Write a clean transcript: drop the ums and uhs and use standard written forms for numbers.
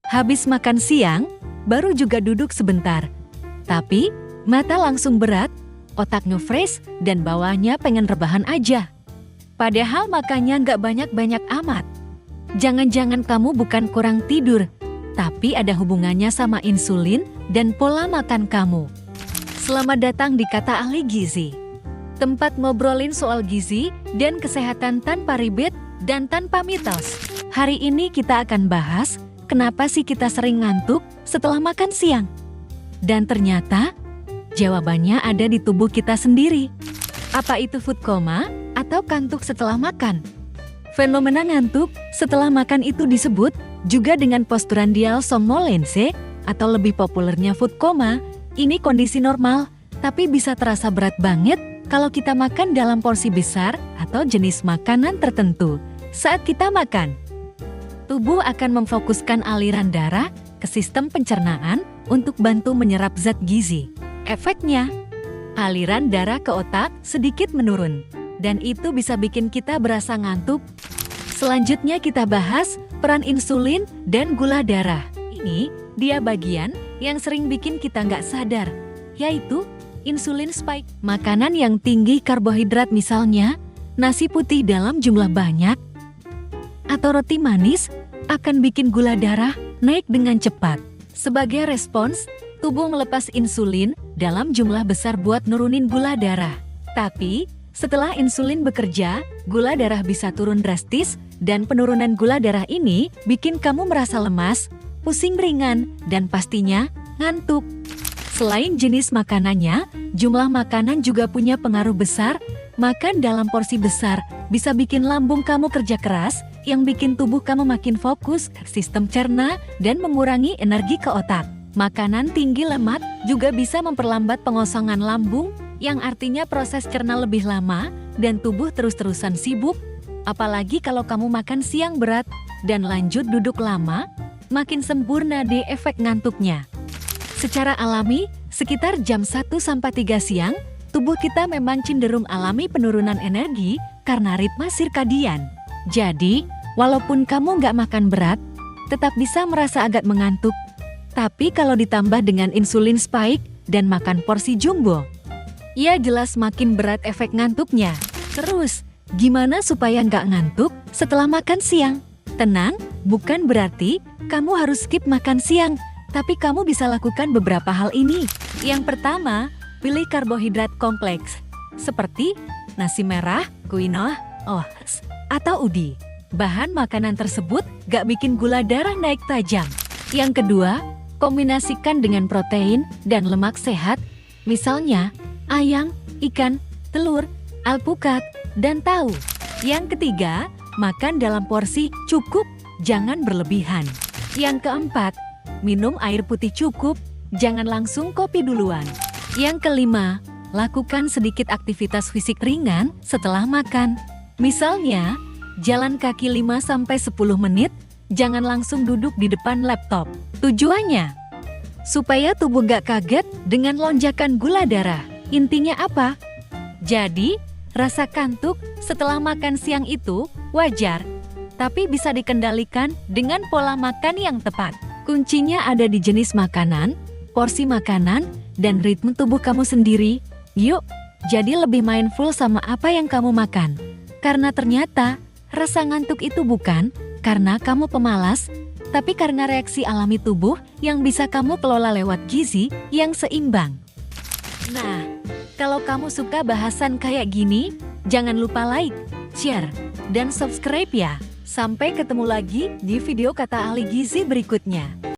Habis makan siang, baru juga duduk sebentar. Tapi, mata langsung berat, otak nge-fresh, dan bawahnya pengen rebahan aja. Padahal makannya nggak banyak-banyak amat. Jangan-jangan kamu bukan kurang tidur, tapi ada hubungannya sama insulin dan pola makan kamu. Selamat datang di Kata Ahli Gizi. Tempat ngobrolin soal gizi dan kesehatan tanpa ribet dan tanpa mitos. Hari ini kita akan bahas kenapa sih kita sering ngantuk setelah makan siang? Dan ternyata, jawabannya ada di tubuh kita sendiri. Apa itu food coma atau kantuk setelah makan? Fenomena ngantuk setelah makan itu disebut juga dengan posturandial somnolense atau lebih populernya food coma. Ini kondisi normal, tapi bisa terasa berat banget kalau kita makan dalam porsi besar atau jenis makanan tertentu. Saat kita makan, tubuh akan memfokuskan aliran darah ke sistem pencernaan untuk bantu menyerap zat gizi. Efeknya, aliran darah ke otak sedikit menurun, dan itu bisa bikin kita berasa ngantuk. Selanjutnya kita bahas peran insulin dan gula darah. Ini dia bagian yang sering bikin kita nggak sadar, yaitu insulin spike. Makanan yang tinggi karbohidrat misalnya, nasi putih dalam jumlah banyak, atau roti manis akan bikin gula darah naik dengan cepat. Sebagai respons, tubuh melepas insulin dalam jumlah besar buat nurunin gula darah. Tapi, setelah insulin bekerja, gula darah bisa turun drastis, dan penurunan gula darah ini bikin kamu merasa lemas, pusing ringan, dan pastinya ngantuk. Selain jenis makanannya, jumlah makanan juga punya pengaruh besar. Makan dalam porsi besar bisa bikin lambung kamu kerja keras, yang bikin tubuh kamu makin fokus ke sistem cerna dan mengurangi energi ke otak. Makanan tinggi lemak juga bisa memperlambat pengosongan lambung, yang artinya proses cerna lebih lama dan tubuh terus-terusan sibuk. Apalagi kalau kamu makan siang berat dan lanjut duduk lama, makin sempurna deh efek ngantuknya. Secara alami, sekitar jam 1-3 siang, tubuh kita memang cenderung alami penurunan energi karena ritme sirkadian. Jadi, walaupun kamu nggak makan berat, tetap bisa merasa agak mengantuk. Tapi kalau ditambah dengan insulin spike dan makan porsi jumbo, ya jelas makin berat efek ngantuknya. Terus, gimana supaya nggak ngantuk setelah makan siang? Tenang, bukan berarti kamu harus skip makan siang, tapi kamu bisa lakukan beberapa hal ini. Yang pertama, pilih karbohidrat kompleks, seperti nasi merah, quinoa, oats, atau udi. Bahan makanan tersebut gak bikin gula darah naik tajam. Yang kedua, kombinasikan dengan protein dan lemak sehat, misalnya ayam, ikan, telur, alpukat, dan tahu. Yang ketiga, makan dalam porsi cukup, jangan berlebihan. Yang keempat, minum air putih cukup, jangan langsung kopi duluan. Yang kelima, lakukan sedikit aktivitas fisik ringan setelah makan. Misalnya, jalan kaki 5-10 menit, jangan langsung duduk di depan laptop. Tujuannya, supaya tubuh gak kaget dengan lonjakan gula darah. Intinya apa? Jadi, rasa kantuk setelah makan siang itu wajar, tapi bisa dikendalikan dengan pola makan yang tepat. Kuncinya ada di jenis makanan, porsi makanan, dan ritme tubuh kamu sendiri. Yuk, jadi lebih mindful sama apa yang kamu makan. Karena ternyata, rasa ngantuk itu bukan karena kamu pemalas, tapi karena reaksi alami tubuh yang bisa kamu kelola lewat gizi yang seimbang. Nah, kalau kamu suka bahasan kayak gini, jangan lupa like, share, dan subscribe ya. Sampai ketemu lagi di video Kata Ahli Gizi berikutnya.